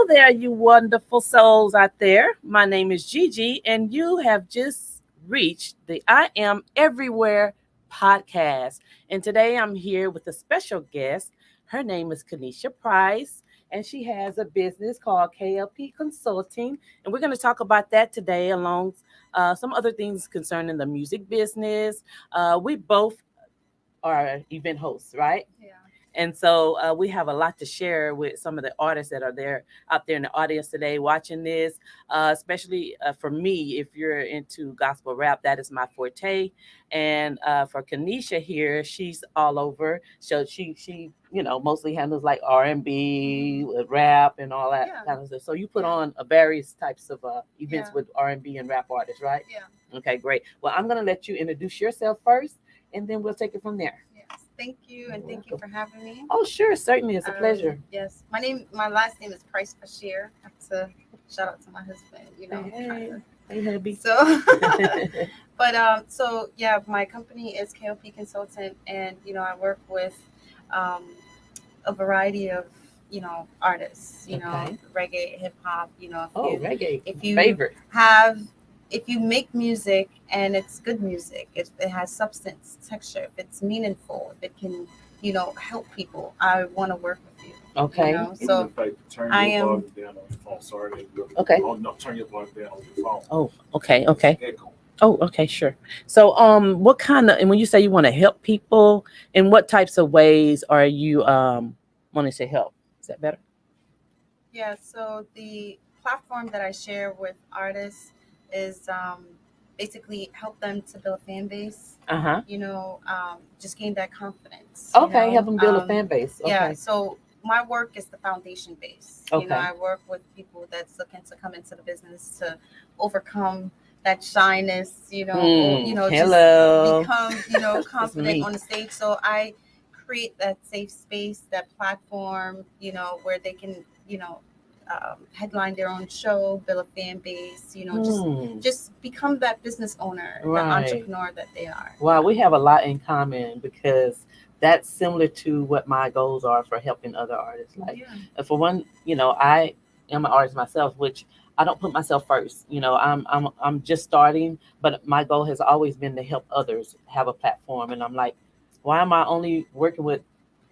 there, you wonderful souls out there. My name is Gigi, and you have just reached the I Am Everywhere podcast. And today I'm here with a special guest. Her name is Keneshia Pyrce, and she has a business called KLP Consulting. And we're going to talk about that today, along some other things concerning the music business. We both are event hosts, right? And so we have a lot to share with some of the artists that are there out there in the audience today watching this, especially for me, if you're into gospel rap, that is my forte. And for Keneshia here, she's all over. So she mostly handles like R&B, rap, and all that kind of stuff. So you put on various types of events with R&B and rap artists, right? Yeah. Okay, great. Well, I'm going to let you introduce yourself first, and then we'll take it from there. Thank you, and thank you for having me. Oh, sure, certainly, it's a pleasure. Yes, my last name is Pyrce. I have to shout out to my husband. Hey, hubby. So, so yeah, my company is KLP Consultant, and I work with a variety of artists. Reggae, hip hop. Reggae. If you favorite. If you make music and it's good music, if it has substance, texture, if it's meaningful, if it can, help people, I want to work with you. Okay. So I am. Down on your phone. Sorry. Okay. Oh, no, turn your volume down on your phone. Oh, okay. Echo. Oh, okay, sure. So, what kind of, and when you say you want to help people, in what types of ways are you wanting to help? Is that better? Yeah. So the platform that I share with artists is basically help them to build a fan base. Just gain that confidence. Okay, help them build a fan base. Okay. Yeah. So my work is the foundation base. Okay. I work with people that's looking to come into the business to overcome that shyness. Hello. Just become confident on the stage. So I create that safe space, that platform. Where they can headline their own show, build a fan base, just become that business owner, the entrepreneur that they are. Wow, we have a lot in common because that's similar to what my goals are for helping other artists. Like, for one, I am an artist myself, which I don't put myself first. I'm just starting, but my goal has always been to help others have a platform. And I'm like, why am I only working with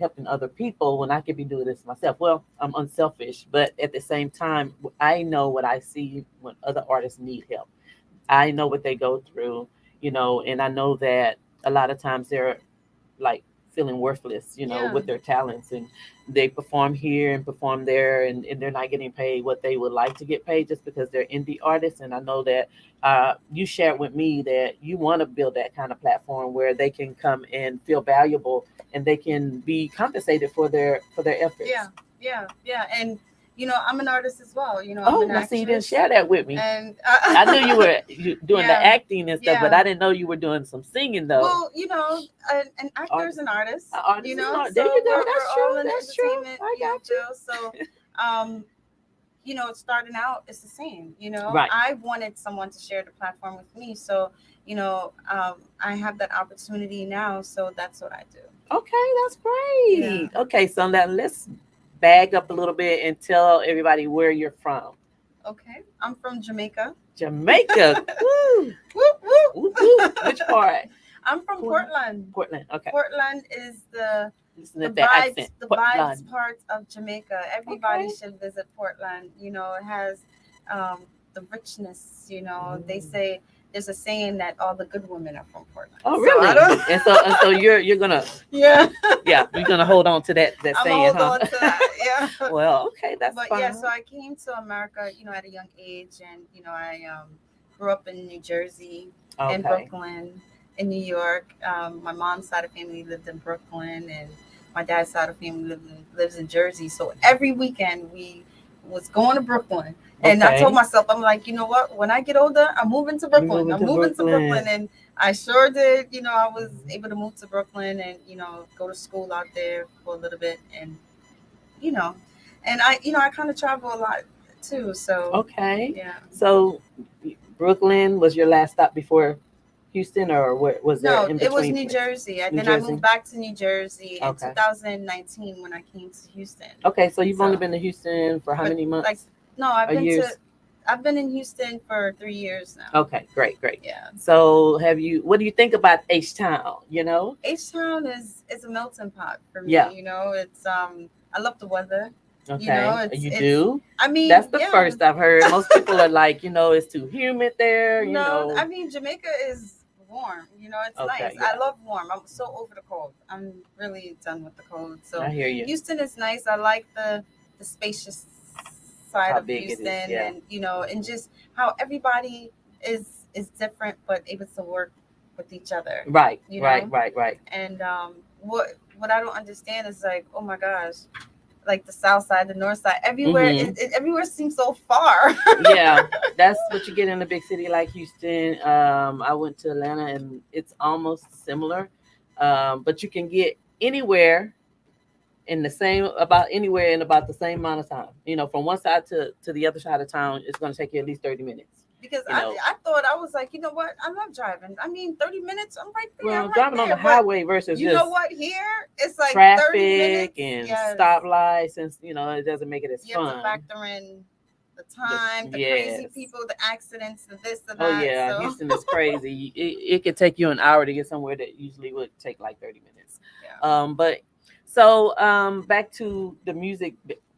helping other people when I could be doing this myself? Well, I'm unselfish, but at the same time, I know what I see when other artists need help. I know what they go through, and I know that a lot of times they're like feeling worthless, with their talents, and they perform here and perform there, and they're not getting paid what they would like to get paid just because they're indie artists. And I know that you shared with me that you want to build that kind of platform where they can come and feel valuable and they can be compensated for their efforts. Yeah. And I'm an artist as well. I'm an actress. You didn't share that with me. And I knew you were doing the acting and stuff, but I didn't know you were doing some singing though. Well, an actor is an artist. There you go. So That's we're all true. in That's true. entertainment. I got you. So, starting out, it's the same. Right. I wanted someone to share the platform with me, so I have that opportunity now. So that's what I do. Okay, that's great. Yeah. Okay, so now let's bag up a little bit and tell everybody where you're from. Okay, I'm from Jamaica. Jamaica. Woo. Whoop, whoop. Which part? I'm from Portland. Portland. Okay. Portland is the vibes part of Jamaica. Everybody should visit Portland. It has the richness. They say there's a saying that all the good women are from Portland. Oh, really? And so you're gonna you're gonna hold on to that I'm saying, hold on to that. Yeah. Well, okay, that's but fine. Yeah, so I came to America, at a young age, and I grew up in New Jersey, in Brooklyn, in New York. My mom's side of family lived in Brooklyn, and my dad's side of family lives in Jersey. So every weekend we was going to Brooklyn. And I told myself, I'm like, you know what? When I get older, I'm moving to Brooklyn. I'm moving to Brooklyn. And I sure did. I was able to move to Brooklyn and, go to school out there for a little bit. And, and I kind of travel a lot too. So, okay. Yeah. So Brooklyn was your last stop before Houston, or what was there No, in it was between? New Jersey. And New then I Jersey. moved back to New Jersey in Okay. 2019 when I came to Houston. Okay, so you've only So, been to Houston for how but many like, months no, or years? I've been in Houston for 3 years now. Okay, great, great. Yeah. So what do you think about H-Town, you know? H-Town is a melting pot for me. Yeah. It's I love the weather. Okay, you It's do? I mean, That's the yeah. first I've heard. Most people are like, it's too humid there, No, I mean Jamaica is warm. It's nice. Okay, I yeah. love warm. I'm so over the cold. I'm really done with the cold. So I hear you. Houston is nice. I like the spacious side How of big it is, Houston, yeah. and and just how everybody is different but able to work with each other. Right, You right, know, right, right. and what I don't understand is like, oh my gosh, like the south side, the north side, everywhere everywhere seems so far. Yeah, that's what you get in a big city like Houston. I went to Atlanta and it's almost similar. But you can get anywhere in about the same amount of time. From one side to the other side of town, it's going to take you at least 30 minutes. Because I thought, I was like, you know what? I love driving. I mean, 30 minutes, I'm right there. Well, I'm driving right on the there. highway versus You know what? Here, it's like 30 traffic minutes. and Yes. stoplights, and it doesn't make it as You fun. have to factor in the time, the crazy people, the accidents, the this, the that. Oh yeah, So. Houston is crazy. It could take you an hour to get somewhere that usually would take like 30 minutes. Yeah. But so back to the music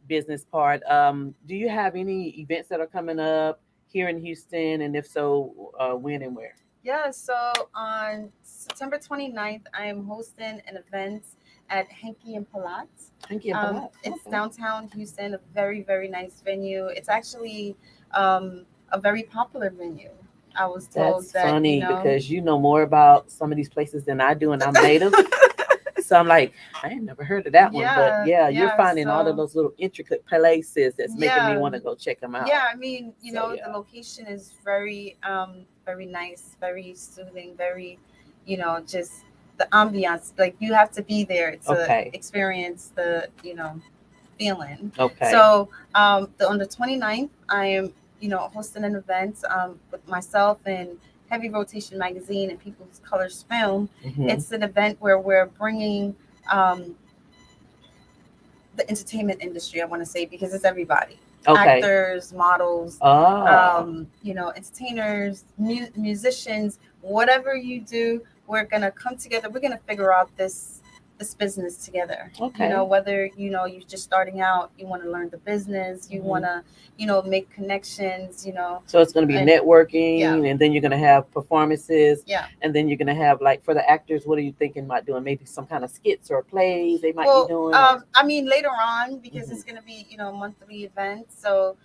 business part. Do you have any events that are coming up here in Houston, and if so, when and where? Yeah, so on September 29th, I am hosting an event at Henke and Palat. Henke and Palat. It's downtown Houston, a very, very nice venue. It's actually a very popular venue. I was told That's that. Funny because you know more about some of these places than I do, and I'm native. So I'm like, I ain't never heard of that one, but you're finding all of those little intricate places that's making me want to go check them out. Yeah, I mean, the location is very, very nice, very soothing, very, just the ambiance. Like you have to be there to experience the, feeling. Okay. So, on the 29th, I am, hosting an event with myself and Heavy Rotation Magazine and People's Colors Film. Mm-hmm. It's an event where we're bringing the entertainment industry, I want to say, because it's everybody. Okay. Actors, models, entertainers, musicians, whatever you do, we're going to come together. We're going to figure out this business together. Okay. Whether, you're just starting out, you want to learn the business, you want to, make connections, So it's going to be networking, and then you're going to have performances. Yeah. And then you're going to have, like, for the actors, what are you thinking about doing? Maybe some kind of skits or plays they might be doing? I mean, later on, because it's going to be, a monthly event. So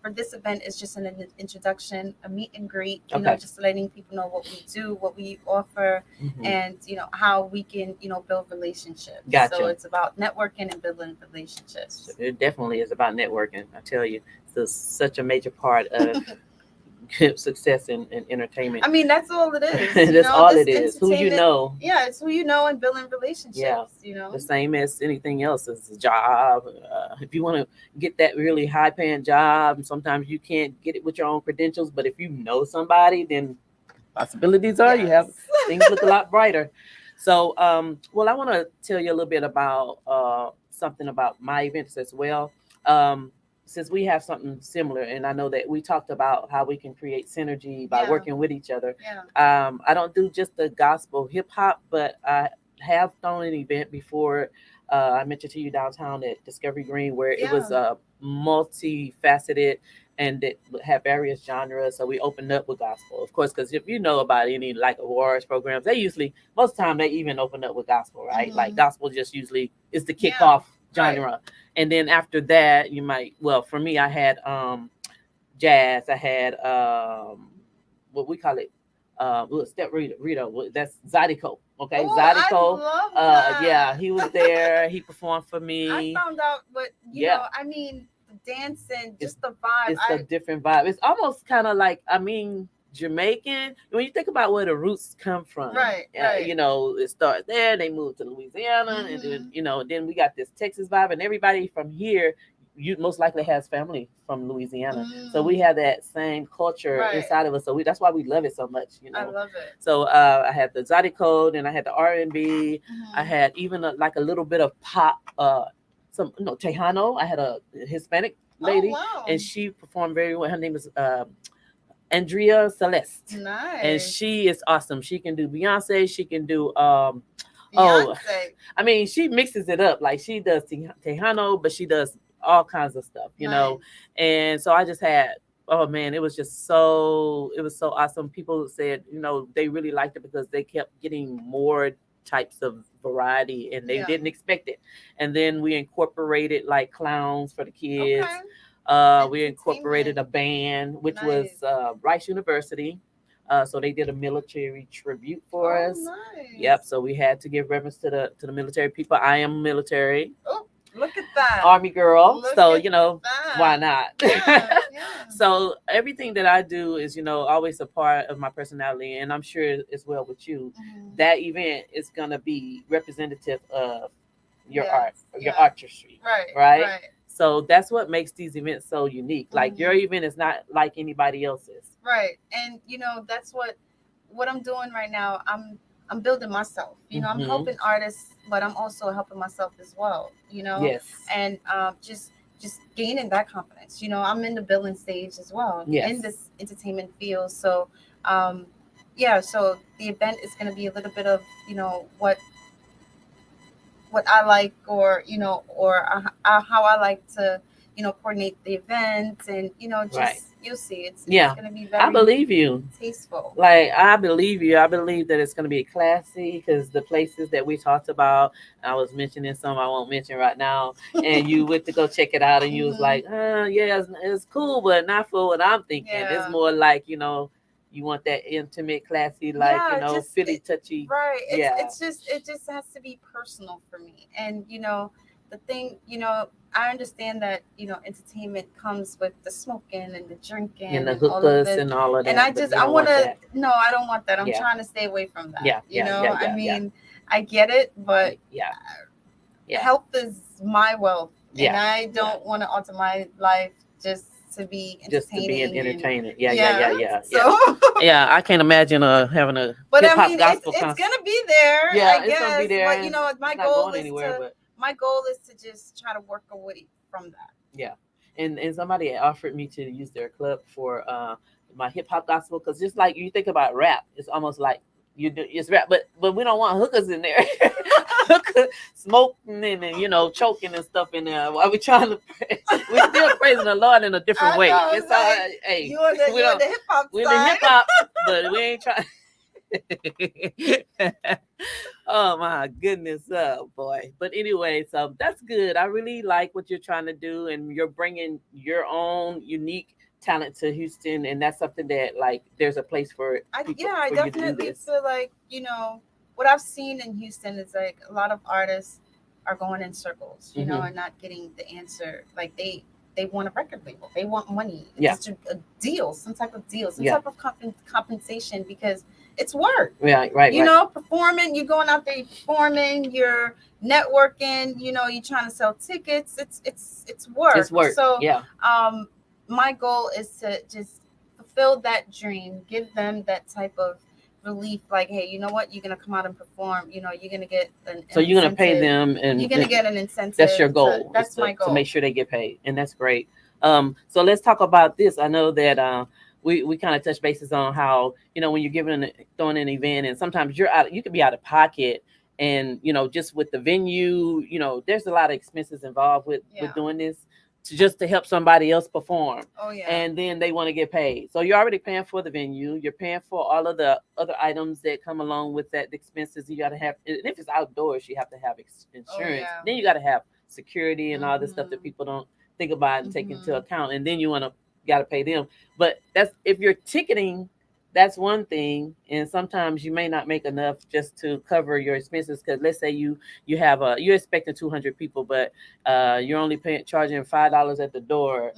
for this event, it's just an introduction, a meet and greet, just letting people know what we do, what we offer, and, how we can, build relationships. Gotcha. So it's about networking and building relationships. It definitely is about networking. I tell you, it's such a major part of success in entertainment. I mean, that's all it is. That's all it is. Who you know. Yeah, it's who you know and building relationships. Yeah. The same as anything else. It's a job. If you want to get that really high paying job, sometimes you can't get it with your own credentials. But if you know somebody, then possibilities are you have things look a lot brighter. So, well, I want to tell you a little bit about something about my events as well. Since we have something similar, and I know that we talked about how we can create synergy by working with each other. Yeah. I don't do just the gospel hip hop, but I have thrown an event before. I mentioned to you downtown at Discovery Green, where it was multifaceted and it had various genres. So we opened up with gospel, of course, because if you know about any like awards programs, they usually, most of the time, they even open up with gospel, right? Like gospel just usually is the kickoff genre. Right. And then after that, you might, well, for me, I had jazz. I had what we call it, step Rita. That's Zydeco. Okay, Zydeco. Yeah, he was there. He performed for me. I found out, but you know, I mean, dancing, just the vibe. It's a different vibe. It's almost kind of like, I mean, Jamaican. When you think about where the roots come from, right. You know, it starts there. They moved to Louisiana, and then then we got this Texas vibe, and everybody from here you most likely has family from Louisiana. So we have that same culture inside of us. So that's why we love it so much, I love it. So I had the Zydeco, and I had the R&B. I had even like a little bit of pop, some Tejano. I had a Hispanic lady, and she performed very well. Her name is Andrea Celeste. Nice. And she is awesome. She can do Beyonce. She can do Beyonce. I mean, she mixes it up. Like she does Tejano, but she does all kinds of stuff, And so I just had, oh man, it was so awesome. People said, they really liked it because they kept getting more types of variety and they didn't expect it. And then we incorporated like clowns for the kids. We incorporated a band, which was Rice University. So they did a military tribute for us. Nice. Yep. So we had to give reverence to the military people. I am military. Oh, look at that. Army girl. Look so, that. Why not? Yeah. So everything that I do is, always a part of my personality. And I'm sure as well with you, that event is going to be representative of your art, your artistry. Right. So that's what makes these events so unique. Like your event is not like anybody else's. Right. And that's what I'm doing right now. I'm building myself. I'm helping artists, but I'm also helping myself as well. Yes. And just gaining that confidence. I'm in the building stage as well. Yes. In this entertainment field. So so the event is gonna be a little bit of, what I like, or how I like to coordinate the event, and you'll see it's going to be very I believe you tasteful. Like I believe you. I believe that it's going to be classy because the places that we talked about, I was mentioning some I won't mention right now, and you went to go check it out and you was like, yeah, it's cool, but not for what I'm thinking. It's more like you want that intimate, classy, like Philly touchy. Right. It just has to be personal for me. And the thing, I understand that entertainment comes with the smoking and the drinking and the hookahs and all of that. And I want to. No, I don't want that. I'm trying to stay away from that. I mean, I get it, but health is my wealth, and I don't want to alter my life just to be entertaining. Yeah. So I can't imagine having a but hip-hop gospel it's gonna be there. Yeah, it's gonna be there. But my goal is to just try to work away from that. Yeah, and somebody offered me to use their club for my hip-hop gospel, because just like you think about rap, it's almost like it's rap, but we don't want hookers in there. Smoking and choking and stuff in there while we trying to pray. We're still praising the Lord in a different way. It's all right. Hey, you're the hip hop. We're the hip hop, but we ain't trying. Oh my goodness, boy. But anyway, so that's good. I really like what you're trying to do, and you're bringing your own unique talent to Houston, and that's something that like there's a place for people. I definitely feel like what I've seen in Houston is like a lot of artists are going in circles, and not getting the answer. Like they want a record label, they want money, a deal, some type of deal, some type of compensation, because it's work. Right. Performing, you're going out there, you're performing, you're networking, you're trying to sell tickets. It's work. It's work. So my goal is to just fulfill that dream, give them that type of relief, like, hey, you know what, you're gonna come out and perform, you're gonna get so you're gonna pay them, and you're gonna get an incentive. That's your goal. That's my goal, to make sure they get paid, and that's great. So let's talk about this. I know that we kind of touch bases on how when you're throwing an event, and sometimes you could be out of pocket, and just with the venue, there's a lot of expenses involved with doing this. Just to help somebody else perform. Oh yeah. And then they want to get paid. So you're already paying for the venue. You're paying for all of the other items that come along with that, the expenses you got to have. And if it's outdoors, you have to have insurance. Oh, yeah. Then you got to have security and all this stuff that people don't think about and take into account. And then you got to pay them. But that's if you're ticketing. That's one thing, and sometimes you may not make enough just to cover your expenses. Because let's say you're expecting 200 people, but you're only charging $5 at the door.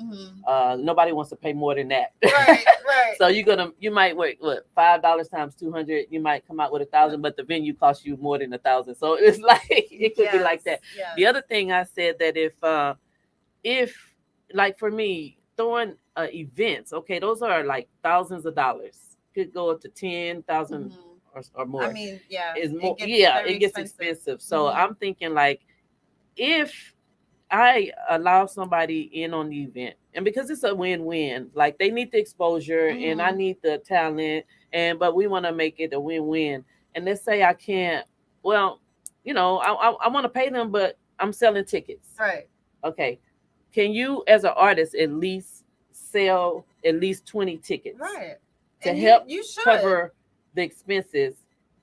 Nobody wants to pay more than that. Right. So you might work $5 times 200. You might come out with 1,000, but the venue costs you more than 1,000. So it's like it could be like that. Yes. The other thing I said that if like for me, throwing events, okay, those are like thousands of dollars. Could go up to 10,000 Hmm. or I more. mean, yeah, Is it more, gets yeah, very it gets expensive. expensive. So Hmm. I'm thinking like if I allow somebody in on the event, and because it's a win-win, like they need the exposure and I Hmm. need the talent, and but we want to make it a win-win. And let's say I can't, well, I want to pay them, but I'm selling tickets. Right. Okay, can you, as an artist, at least sell at least 20 tickets Right. to And you help you should. cover the expenses,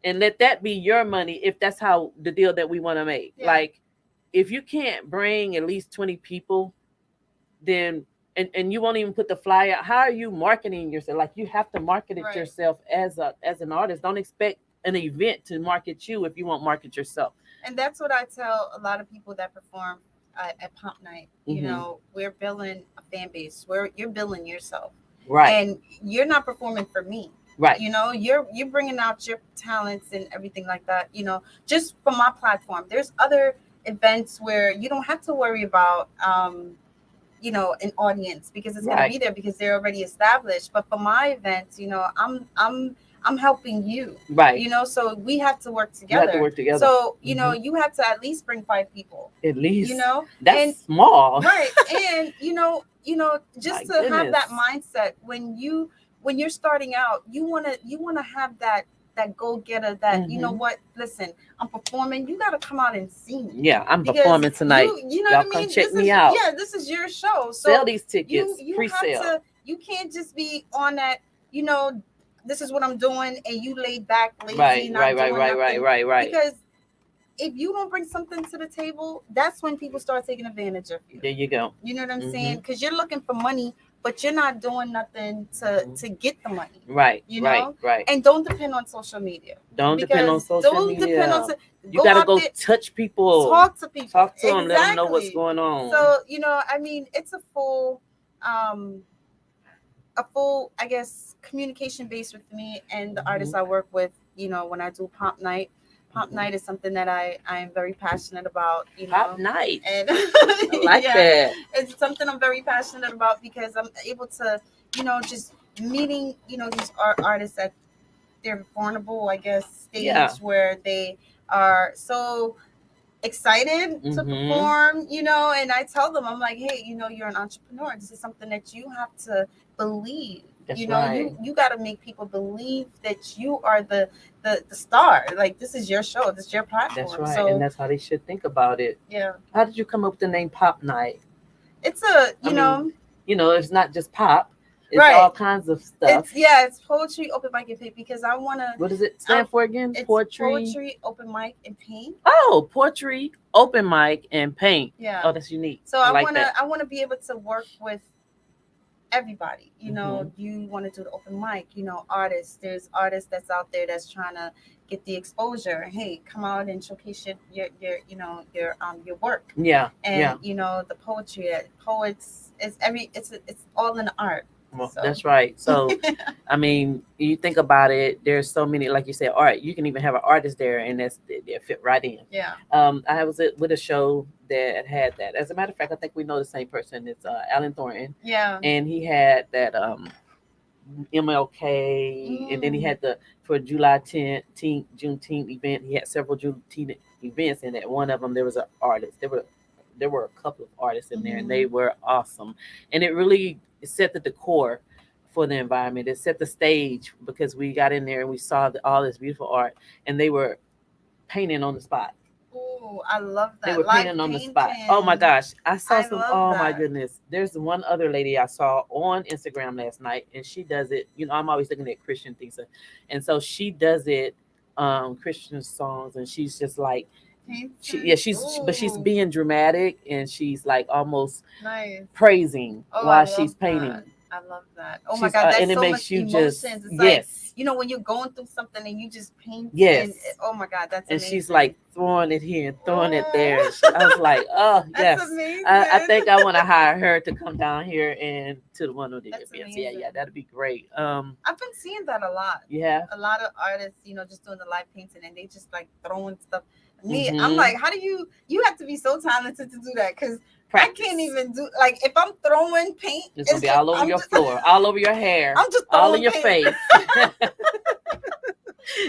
and let that be your money if that's how the deal that we want to make. Yeah. Like, if you can't bring at least 20 people, then and you won't even put the flyer out, how are you marketing yourself? Like, you have to market it Right. yourself as an artist. Don't expect an event to market you if you won't market yourself. And that's what I tell a lot of people that perform at Pump Night. You Hmm. know, we're building a fan base. Where you're building yourself, Right. and you're not performing for me. Right. You know, you're bringing out your talents and everything like that. You know, just for my platform. There's other events where you don't have to worry about. An audience because it's going to Right. be there because they're already established. But for my events, I'm helping you. Right. So we have to work You have to together. work together. So Mhm. you have to at least bring 5 people. At least that's And small. right, and My just to have goodness. that mindset when you're starting out, you wanna have that go getter. That you know Hmm. what? Listen, I'm performing. You got to come out and see me Yeah, I'm because performing tonight. you know Y'all what I come mean. check This me is out. yeah, this is your show. Sell So these tickets, you have pre-sale. to. You can't just be on that. You know, this is what I'm doing, and you laid back, lazy, Right, not right, right, doing right, right, nothing. right, right. Because if you don't bring something to the table, that's when people start taking advantage of you. There you go. You know what I'm saying? Hmm. Because you're looking for money, but you're not doing nothing to get the money. Right, You right, know, right. and don't depend on social media. Don't depend on Because social don't depend on media. You go gotta out go there, touch people, talk to people. talk to them, let them know what's Exactly. going on. So I mean, it's um, I guess, communication base with me and the artists Hmm. I work with. When I do Pop Night. Pop Hmm. Night is something that I am very passionate about. Pop night. And I like yeah, that. it's something I'm very passionate about because I'm able to, just meeting, these artists at their vulnerable, I guess, Yeah. stage where they are so excited to Hmm. perform, and I tell them, I'm like, hey, you're an entrepreneur. This is something that you have to believe. That's right. You got to make people believe that you are the star. Like, this is your show, this is your That's platform. right. And So that's how they should think about it. yeah, How did you come up with the name Pop Night? it's a I mean, it's not just pop. It's right. all kinds of stuff. It's poetry, open mic, and paint because I wanna. What does it stand for again? It's Poetry. poetry, open mic, and paint. Oh, poetry, open mic, and paint. Yeah. Oh, that's unique. So I like that. I wanna be able to work with everybody. Mhm. You want to do the open mic. Artists. There's artists that's out there that's trying to get the exposure. Hey, come out and showcase your work. Yeah. And Yeah. the poetry. Poets. It's all in the art. Well, So. that's right. So, I mean, you think about it. There's so many, like you said, art. You can even have an artist there, and they fit right in. Yeah. I was with a show that had that. As a matter of fact, I think we know the same person. It's Alan Thornton, Yeah. and he had that MLK, and then he had the for July 10th, Juneteenth event. He had several Juneteenth events, and at one of them there was an artist. There were a couple of artists in there, and they were awesome. And it really set the decor for the environment. It set the stage because we got in there and we saw all this beautiful art, and they were painting on the spot. Oh, I love that. They were Live painting on the painting. spot. Oh my gosh. I saw I some. love Oh my that. goodness. There's one other lady I saw on Instagram last night, and she does it. I'm always looking at Christian things. And so she does it, Christian songs, and she's just like, but she's Ooh, being dramatic, and she's like almost nice. praising Oh, I while love she's painting. that. I love that. Oh my She's, God, that's and it so makes much you emotions. just It's yes, like, when you're going through something and you just paint. yes. And oh my God, that's And amazing. she's like throwing it here and throwing it there. Oh, I was like, oh that's yes. amazing. I think I want to hire her to come down here and to one of the That's events. Yeah, amazing. that'd be great. I've been seeing that a lot. Yeah. A lot of artists, just doing the live painting and they just like throwing stuff. Me, Mhm. I'm like, how do you have to be so talented to do that? Because I can't even do, like, if I'm throwing paint, it's gonna be all over your floor, all over your hair, I'm just all throwing in your paint. face.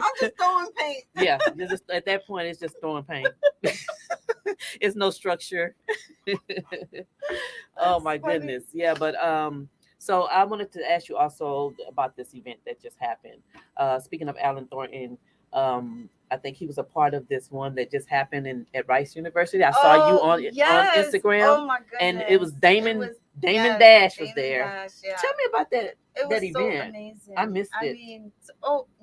I'm just throwing paint. Yeah, just at that point, it's just throwing paint. It's no structure. Oh my funny. goodness, yeah, but so I wanted to ask you also about this event that just happened. Speaking of Alan Thornton, I think he was a part of this one that just happened at Rice University. I saw you on Yes. Instagram, Oh my goodness. and it was Damon. Yes, Dash was Damon there. Dash, yeah. Tell me about that. It was that so event. amazing. I missed it. I mean,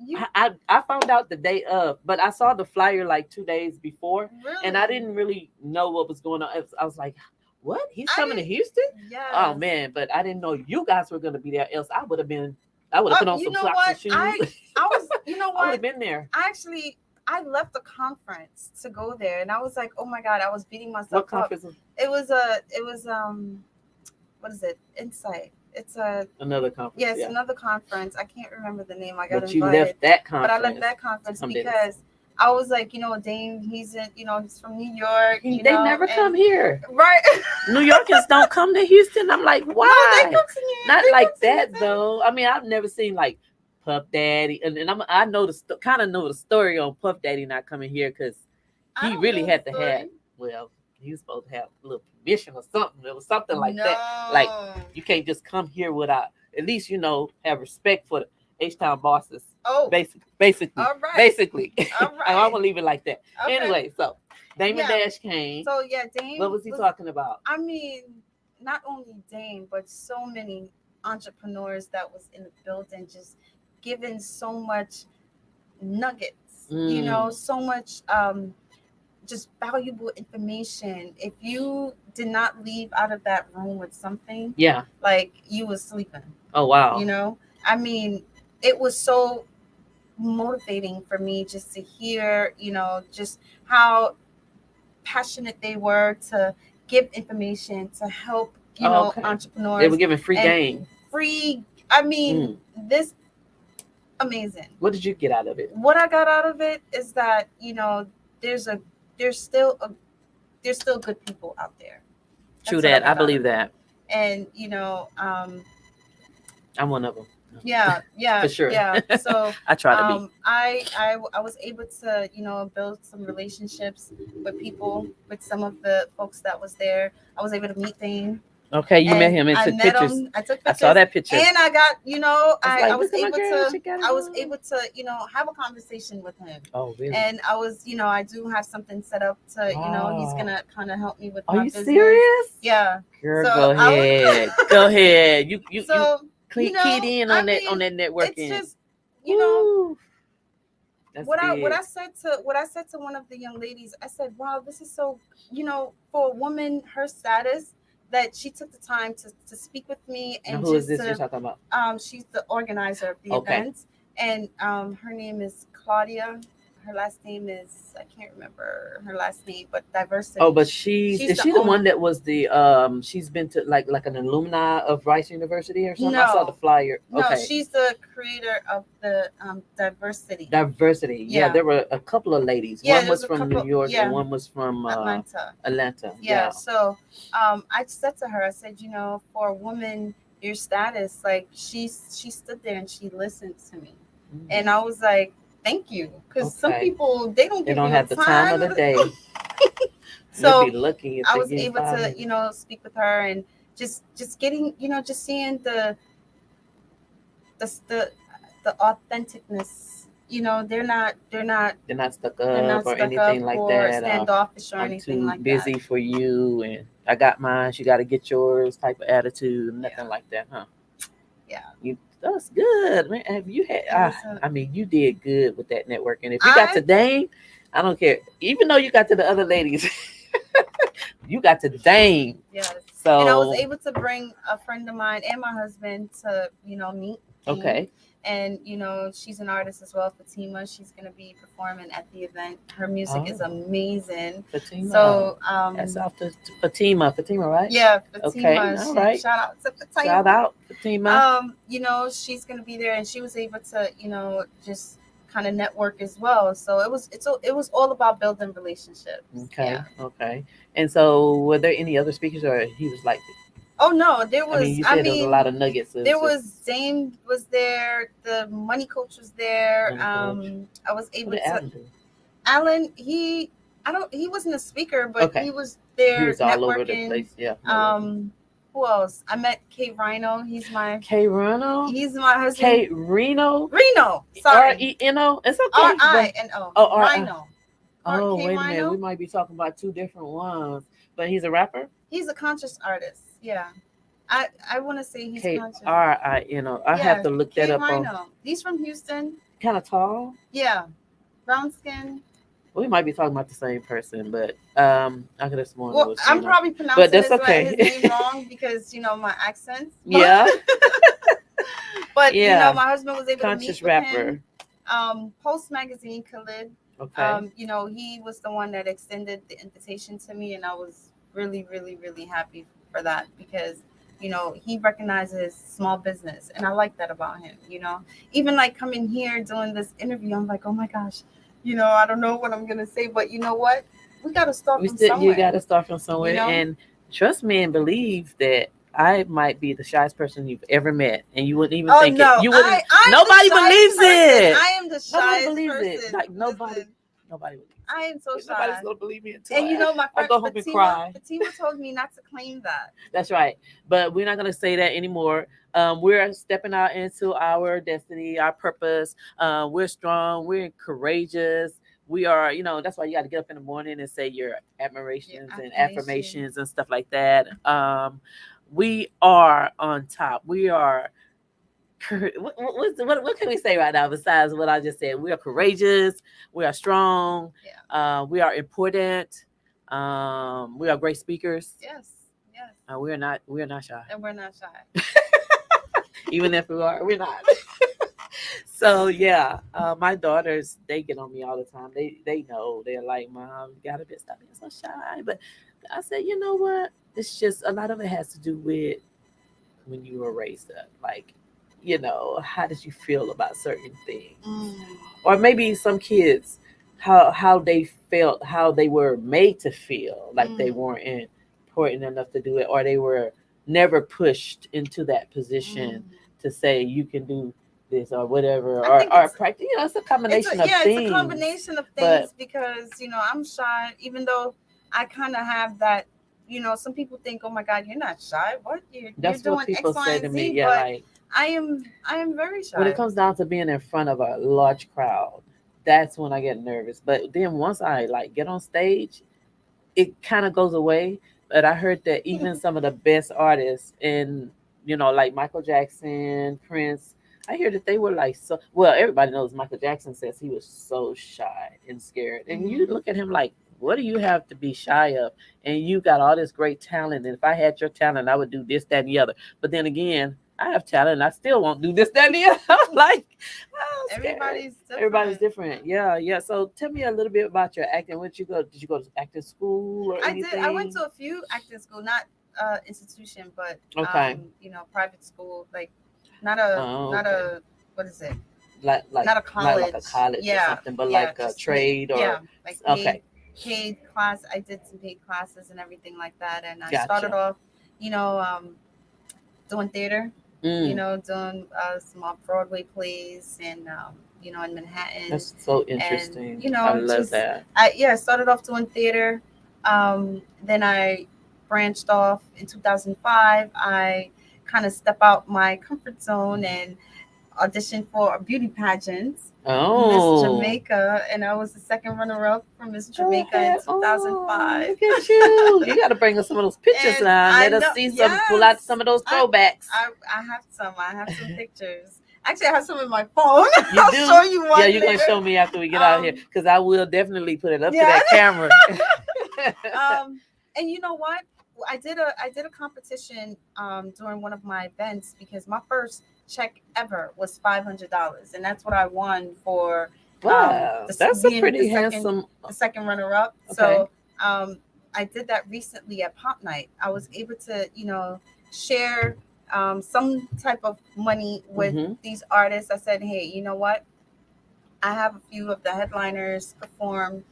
you I found out the day of, but I saw the flyer like 2 days before, really? and I didn't really know what was going on. I was like, "What? He's coming to didn't- Houston?" Yes. Oh man, but I didn't know you guys were going to be there. Else I would have put on You some know socks what? and shoes. I was, you know I would what? have been there. I left the conference to go there, and I was like, oh my God, I was beating myself What up. conference? It was what is it? Insight. It's another conference. Yes, yeah. Another conference. I can't remember the name. I got but invited. you left that conference. But I left that conference because I was like, Dame, he's from New York. They never come here. Right. New Yorkers don't come to Houston. I'm like, why? No, they come to New York. Not They like come to that Houston. though. I mean, I've never seen like Puff Daddy, and I know kind of know the story on Puff Daddy not coming here because he really had to have. Well, he was supposed to have a little permission or something. It was something like that. Like you can't just come here without at least have respect for the H-Town bosses. Oh, basically, all right. Basically, all right. I'm gonna leave it like that. Okay. Anyway, so Damon Dash came. So yeah, Dame. What was he talking about? I mean, not only Dame, but so many entrepreneurs that was in the building, just giving so much nuggets. So much just valuable information. If you did not leave out of that room with something, like you was sleeping. Oh wow. I mean, it was so motivating for me just to hear, just how passionate they were to give information to help, entrepreneurs. They were giving free game. I mean, this amazing. What did you get out of it? What I got out of it is that, there's still good people out there. True that. I believe that. And I'm one of them. Yeah, for sure. Yeah. So I try to be. I was able to build some relationships with people, with some of the folks that was there. I was able to meet Dane. Okay, you met him and took pictures. I took pictures. I saw that picture. And I got, I was able to have a conversation with him. Oh, really? And I was, I do have something set up to, he's gonna kind of help me with my business. Are you serious? Yeah. Girl, go ahead. Go ahead. You keyed in on that networking. It's just, That's what I said to one of the young ladies, I said, wow, this is so, for a woman, her status, that she took the time to speak with me. And who is this you're talking about? She's the organizer of the event, and her name is Claudia. Her last name is, I can't remember her last name, but Diversity. Oh, but is she the one that was the she's been to like an alumni of Rice University or something? No, I saw the flyer. No, she's the creator of the Diversity. Diversity. Yeah, there were a couple of ladies. Yeah, one was from New York and one was from Atlanta. Yeah. So I said to her, I said, for a woman your status, like she stood there and she listened to me. Mm-hmm. And I was like, thank you, because some people they don't have the time of the day. So be lucky if I was able to speak with her and just getting just seeing the authenticness. They're not stuck up or anything like that, standoffish or anything like that. I'm too busy for you, and I got mine. You got to get yours type of attitude. Nothing like that, huh? Yeah. That's good, man. Have you had? I mean, you did good with that networking. If you got to Dame, I don't care. Even though you got to the other ladies, you got to Dame. Yes. So and I was able to bring a friend of mine and my husband to meet. Okay. And she's an artist as well, Fatima. She's gonna be performing at the event. Her music is amazing. Fatima. So that's off to Fatima. Fatima, right? Yeah, Fatima. Okay. All right. Shout out to Fatima. Shout out Fatima. She's gonna be there, and she was able to just kind of network as well. So it was all about building relationships. Okay, Yeah. okay. And so, were there any other speakers, or he was like, Oh no, there I mean, was. you I said there was a lot mean, of nuggets. It there was just was Zane was there. The money coach was there. money coach. I was What able did to. Alan do? Alan, he I don't he wasn't a speaker, but Okay. he was He there was all over the networking. place. Yeah. Who else? I met Kay Rhino. K Reno. He's my husband. K Reno. Reno. R Sorry. E N O. It's okay. Rino. Oh, Rhino. oh, K wait a minute. We Rhino. might be talking about two different ones. But he's a rapper. He's a conscious artist. Yeah. I want to say he's K conscious. R I N O. I have to look that K up on. Rhino. He's from Houston. Kind of tall. Yeah. Brown skin. We might be talking about the same person, but I could have sworn it Well, was. I'm probably pronouncing but that's okay. his name wrong because my accent. Yeah. But Yeah. my husband was able Conscious to meet rapper. with him. Post magazine Khalid. Okay. He was the one that extended the invitation to me, and I was really, really, really happy for that because he recognizes small business, and I like that about him. Even like coming here doing this interview, I'm like, oh my gosh, I don't know what I'm gonna say, but you know what? We gotta start from somewhere. You gotta start from somewhere, and trust me and believe that I might be the shyest person you've ever met, and you wouldn't even think it. You wouldn't. Nobody believes it. I am the shyest person. It. Like nobody believes. I am so shy. Nobody's gonna believe me until and my I friend go home and cry. Fatima told me not to claim that. That's right, but we're not gonna say that anymore. We're stepping out into our destiny, our purpose. We're strong. We're courageous. We are, that's why you got to get up in the morning and say your admirations and affirmations and stuff like that. We are on top. We are. What can we say right now besides what I just said? We are courageous. We are strong. Yeah. We are important. We are great speakers. Yes. We are not shy. And we're not shy. Even if we are, we're not. So yeah, my daughters, they get on me all the time. They know, they're like, Mom, you gotta stop being so shy. But I said, you know what? It's just a lot of it has to do with when you were raised up. Like, how did you feel about certain things? Or maybe some kids, how they felt, how they were made to feel like they weren't important enough to do it, or they were never pushed into that position to say you can do this or whatever, or practice. It's a combination of things. It's a combination of things because I'm shy, even though I kind of have that. Some people think, "Oh my God, you're not shy. What you're doing what people X, Y, say to me." Yeah, but I am very shy. When it comes down to being in front of a large crowd, that's when I get nervous. But then once I get on stage, it kind of goes away. But I heard that even some of the best artists, and like Michael Jackson, Prince, I hear that they were so. Well, everybody knows Michael Jackson says he was so shy and scared, and you look at him like, what do you have to be shy of? And you got all this great talent, and if I had your talent, I would do this, that, and the other. But then again, I have talent, and I still won't do this, that, and the other. Everybody's different. Yeah. So tell me a little bit about your acting. Did you go to acting school or anything? I went to a few acting school, not institution, but private school, like not a what is it? Not a college. Not like a college or something, but like a trade or paid class. I did some paid classes and everything like that, and I started off, doing theater. Doing some off-Broadway plays and in Manhattan. That's so interesting. And, I love that. I started off doing theater. Then I branched off in 2005. I kind of step out my comfort zone and auditioned for a beauty pageant. Miss Jamaica, and I was the second runner-up for Miss Jamaica in 2005. Look at you! You got to bring us some of those pictures now. Let us see pull out some of those throwbacks. I have some. Pictures. Actually, I have some in my phone. I'll show you one. Yeah, you're gonna show me after we get out of here because I will definitely put it up to that camera. And you know what? I did a competition during one of my events because my first check ever was $500, and that's what I won for. Wow, that's a pretty handsome. The second runner-up. Okay. So I did that recently at Pop Night. I was able to share some type of money with these artists. I said, hey, you know what? I have a few of the headliners perform,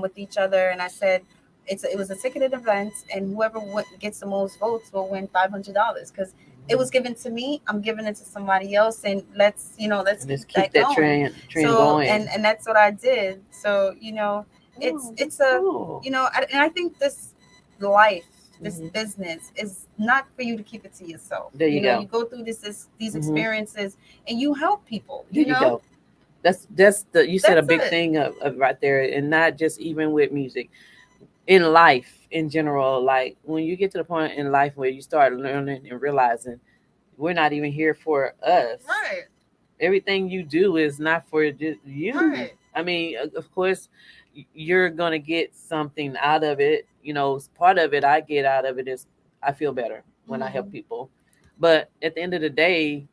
with each other, and I said it was a ticketed event, and whoever gets the most votes will win $500 because it was given to me. I'm giving it to somebody else, and let's keep keep that that going. trend So going. and that's what I did. So it's a cool. and I think this life, this Mm-hmm. business is not for you to keep it to yourself. There you go. You go through these Mm-hmm. experiences, and you help people. There you go. That's the you said a That's big it. thing of right there, and not just even with music, in life in general. Like when you get to the point in life where you start learning and realizing we're not even here for us. Right. Everything you do is not for just you. Right. I mean, of course, you're gonna get something out of it. Part of it I get out of it is I feel better when I help people. But at the end of the day,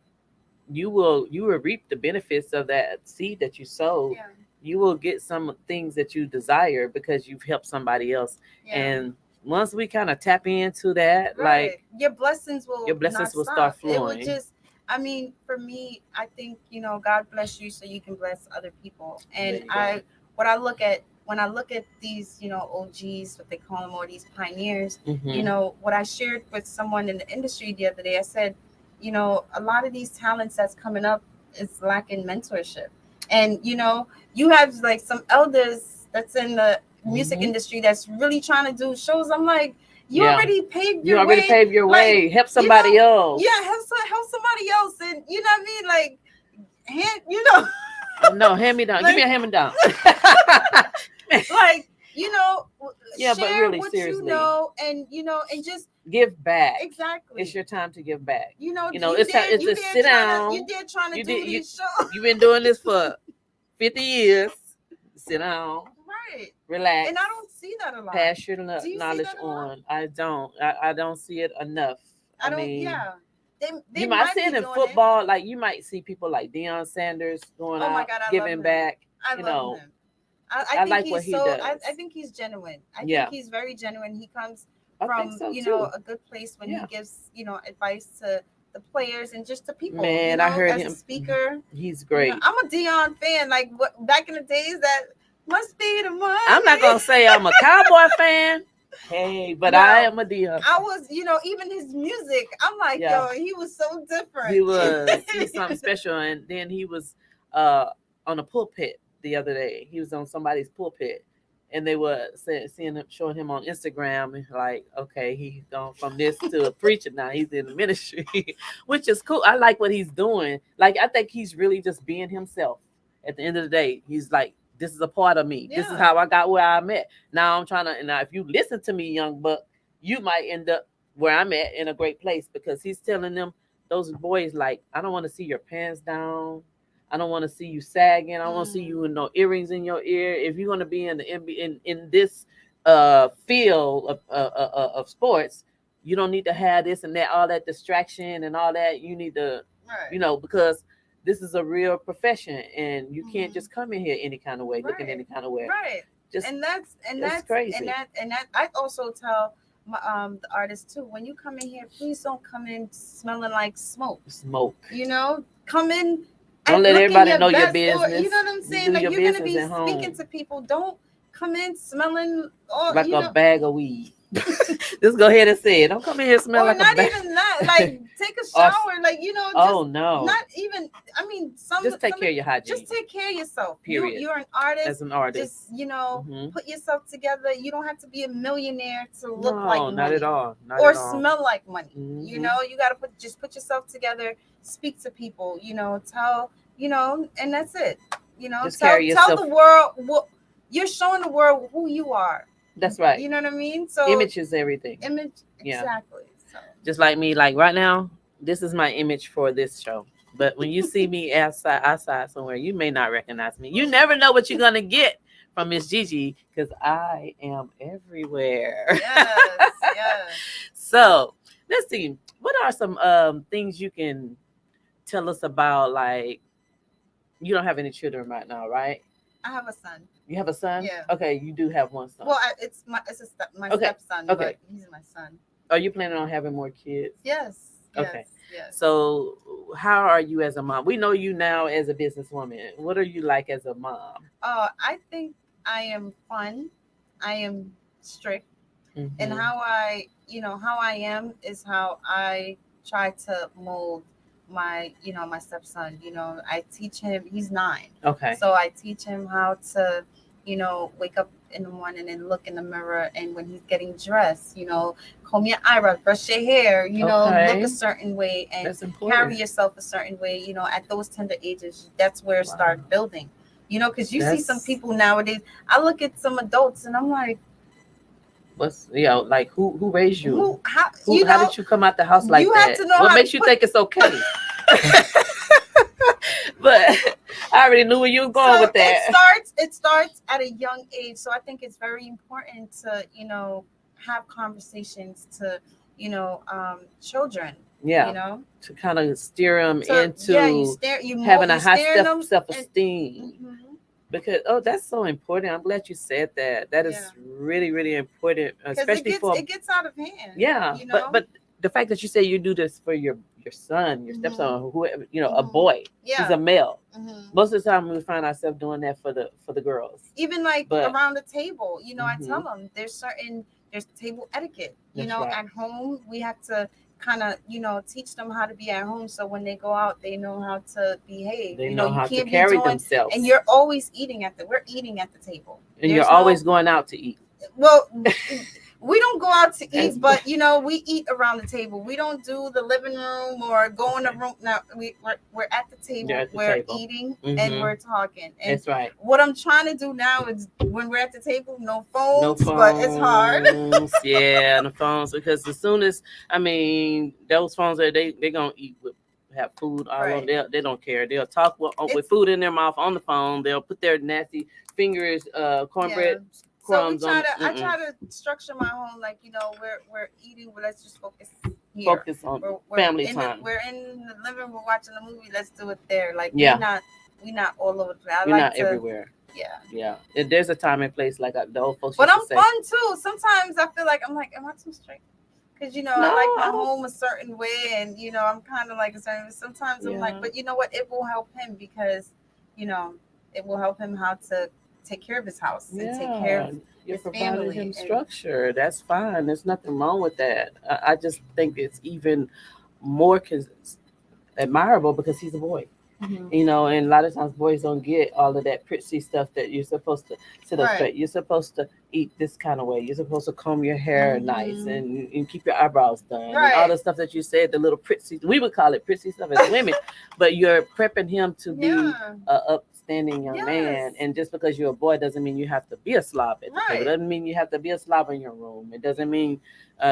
you will reap the benefits of that seed that you sowed. Yeah. You will get some things that you desire because you've helped somebody else. Yeah. And once we kind of tap into that, Right. like Your blessings your will blessings not will start stop. It will flowing. just, I mean, for me, I think, God bless you so you can bless other people. There And you go. what I look at, when I look at these, OGs, what they call them, or these pioneers, Mm-hmm. what I shared with someone in the industry the other day, I said, a lot of these talents that's coming up is lacking mentorship. And, you have like some elders that's in the music Mm-hmm. industry that's really trying to do shows. I'm like, you Yeah. already paved You your already way. paved your Like, way. Help somebody else. yeah, help somebody else. And you know what I mean? Like, hand. Oh no, hand me down. Give me a Like, hand me down. like, Yeah, but share really, what you seriously, know, and and just give back. exactly. It's your time to give back. You It's time. did It's you a did sit trying to down. you did trying to You do did. these shows. You've been doing this for 50 years. Sit down. Right. Relax. And I don't see that a lot. Pass your Do you see knowledge that a lot? on. I don't. I don't see it enough. I I don't. mean, Yeah, they you might might see be it in doing it. football. Like you might see people like Deion Sanders going Oh my out, God, I love giving him. back. I You love know, him. I I think like what he's he so. does. I think he's genuine. I Yeah, think he's very genuine. He comes I think from so too. a good place when he Yeah, gives advice to the players and just to people. man, I heard As a him. speaker. He's great. I'm a Dion fan. Like what back in the days that must be the I'm not money. gonna say I'm a Cowboy fan. Hey, but I No, am a Dion I fan. was even his music. I'm like, Yeah, yo, he was so he different. was. He's something special. And then he was uh on a pulpit the other day. He was on somebody's pulpit, and they were seeing him, showing him on Instagram, and like, okay, he's gone from this to a preacher now. He's in the ministry, which is cool. I like what he's doing. Like, I think he's really just being himself. At the end of the day, he's like, this is a part of me. This is Yeah. how I got where I'm at. Now I'm trying to. And now, if you listen to me, young buck, you might end up where I'm at in a great place because he's telling them those boys like, I don't want to see your pants down. I don't want to see you sagging. I don't want to see you with no earrings in your ear. If you're going to be in the in this field of sports, you don't need to have this and that, all that distraction and all that. You need to, Right. because this is a real profession, and you can't Mhm. just come in here any kind of way, looking Right. any kind of way. Right. Just And that's and it's that's crazy. and that I also tell my the artists too, when you come in here, please don't come in smelling like smoke. Smoke. Come in Don't and let looking everybody your know your best, or business. you know what I'm You saying? do Like your you're gonna business be at speaking home to people. Don't come in smelling or like a bag of weed. Just go ahead and say it. Don't come in here smell or like a not bag. even that. Like take a Or, shower. Like oh just no. not even. I mean, Just take care of your hygiene. just take care of yourself. Period. You're an artist. As an artist. Just Hmm. put yourself together. You don't have to be a millionaire to look No, like not money at all. Not or at all. smell like money. Hmm. You got to put yourself together. Speak to people. Tell and that's it. Just Tell carry yourself. the world what you're showing the world who you are. That's right. You know what I mean? So Image is everything. image Yeah. exactly. So Just like me, like right now, this is my image for this show. But when you see me outside somewhere, you may not recognize me. You never know what you're gonna get from Miss Gigi because I am everywhere. yes, yes. So let's see. What are some things you can tell us about? Like, you don't have any children right now, right? I have a son. You have a son? Yeah. Okay, you do have one son. Well, my Okay, stepson, okay. but he's my son. Are you planning on having more kids? Yes. Okay. Yes. So, how are you as a mom? We know you now as a businesswoman. What are you like as a mom? I think I am fun. I am strict. And Mm-hmm. how how I am is how I try to mold my stepson. I teach him, he's 9. Okay. So I teach him how to, wake up in the morning and look in the mirror. And when he's getting dressed, comb your eyebrows, brush your hair, look Okay. a certain way and That's carry important. yourself a certain way. At those tender ages, that's where it Wow. starts building. Because you see some That's people nowadays. I look at some adults and I'm like, what's like who raised you? you How know, did you come out the house like you have that? to know What how to makes you put. think it's okay? But I already knew where you were going So with it that. starts at a young age. So I think it's very important to have conversations to children. Yeah, You know, to kind of steer them so yeah, into having a you high staring them self and esteem. mhm, Because that's so important. I'm glad you said that. That yeah, is really really important, because especially for it gets out of hand. yeah. But the fact that you say you do this for your son, your stepson, Mhm, or whoever, a mhm, boy. He's yeah. a male. Mhm. Most of the time, we find ourselves doing that for the girls. Even like But around the table, I tell mhm, them there's table etiquette. that's right. At home we have to kind of teach them how to be at home, so when they go out they know how to behave. They know You how to can't be carry doing, themselves, and you're always we're eating at the table. and you're There's always no, going out to eat. well, we don't go out to As eat, but we eat around the table. We don't do the living room or go in the okay, room. Now we're at the you're table. at the We're table. eating and Mm-hmm. we're talking. And That's right. what I'm trying to do now is when we're at the table, no No phones, but it's hard. phones. Yeah, the phones. Because as soon as those phones they gonna eat with have food all on. Right. They don't care. They'll talk with It's food in their mouth on the phone. They'll put their nasty fingers, yeah. cornbread So crumbs on. I try to structure my home like we're eating, but let's just focus here. Focus on We're family in time. we're in the living room watching the movie. Let's do it there. Like Yeah, we not all over the place. I you're like not to, everywhere. yeah. Yeah, there's a time and place like the old folks But used to I'm say. fun too. Sometimes I feel like am I too strict? Because No, I like my I don't. home a certain way, and I'm kind of like a certain. Sometimes I'm like, Yeah, but you know what? It will help him because, you know, it will help him how to take care of his house and take care yeah. of You his provided him family. And structure. That's fine. There's nothing wrong with that. I just think it's even more admirable because he's a boy. mhm. And a lot of times boys don't get all of that prissy stuff that you're supposed to sit up Right. straight. You're supposed to eat this kind of way. You're supposed to comb your hair nice Mhm. and keep your eyebrows done and all Right. the stuff that you said, the little prissy. We would call it prissy stuff as women, but you're prepping him to be Yeah. a upstanding young man. Yes. And just because you're a boy doesn't mean you have to be a slob at the table. It Right. doesn't mean you have to be a slob in your room. It doesn't mean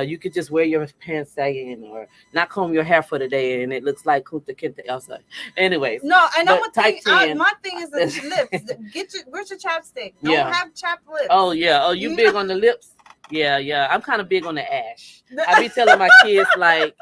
you could just wear your pants sagging or not comb your hair for the day and it looks like Kunta Kinte outside. Anyways, No, and I'm but a type thing. 10. My thing is the lips. Where's your chapstick? Don't Yeah. have chapped lips. Oh yeah. Oh, you You big on the lips? Yeah, yeah. I'm kind of big on the ash. I be telling my kids like,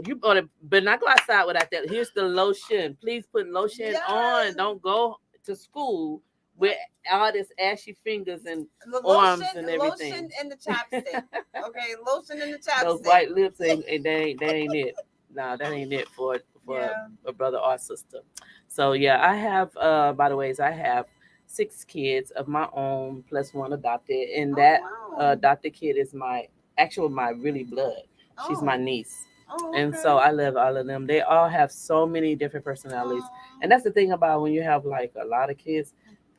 you better not go outside without that. Here's the lotion. Please put lotion on. Yes. Don't go to school with all this ashy fingers and The arms and lotion everything. and the chapstick. Okay, lotion and the Those chapstick. white lips they ain't it. Nah, that ain't it for Yeah. a brother or sister. So yeah, I have by the ways I have 6 kids of my own plus one adopted, and that Oh wow. adopted kid is my really blood. She's my Oh. niece. Oh And okay. so I love all of them. They all have so many different personalities. And Aw. that's the thing about when you have like a lot of kids.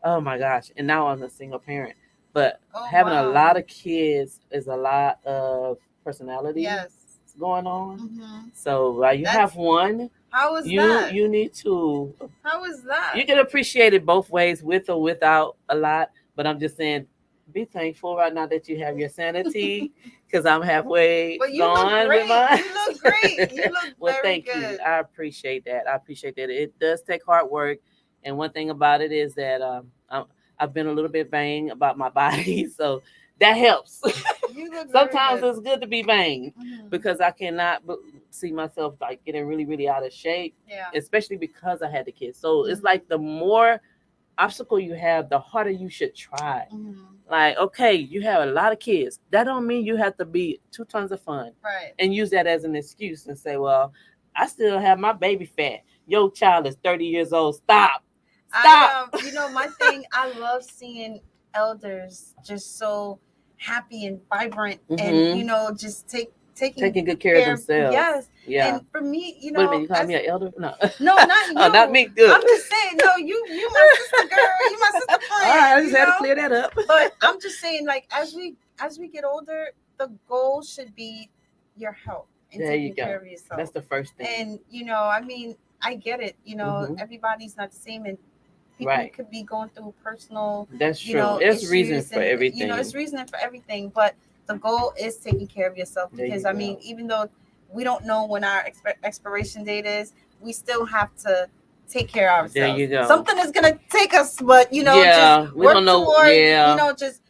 Oh my gosh. And now I'm a single parent. But Oh having a wow. lot of kids is a lot of personality Yes. going on. Mm-hmm. So while you have That's one, how is you that? you need to How is that? you can appreciate it both ways, with or without a lot. But I'm just saying, be thankful right now that you have your sanity, because I'm halfway But you look gone with great. mine. You look great. You look Well, very thank you. good. I appreciate that. I appreciate that. It does take hard work, and one thing about it is that I've been a little bit vain about my body, so that helps. You look very Sometimes good. it's good to be vain Mhm. because I cannot see myself like getting really, really out of shape, Yeah. especially because I had the kids. So it's Mhm. like the more obstacle you have, the harder you should try. Mm-hmm. Like, okay, you have a lot of kids. That don't mean you have to be 2 tons of fun Right. and use that as an excuse and say, well, I still have my baby fat. Your child is 30 years old. Stop. Stop. You know, my thing, I love seeing elders just so happy and vibrant, and you Mm-hmm. know, just taking Taking good care of themselves. Yes. Yeah. And for me, you Wait a minute, know, you call me an elder? No. no, not Oh, not you. me. Good. I'm just saying, no, you my sister girl, you my sister All right, I friend, just you had to know? clear that up. But I'm just saying, like, as we get older, the goal should be your health and There you taking care go. of yourself. That's the first thing. And you know, I mean, I get it. You know, Mhm. everybody's not the same, and people Right. could be going through personal, That's you true. know, There's reason issues, for and everything. you know, it's reasoning for everything. But the goal is taking care of yourself, There because you I go. mean, even though we don't know when our expiration date is, we still have to take care of There ourselves. you go. Something is gonna take us, but you know, Yeah, just we work don't know. toward, Yeah. you know, just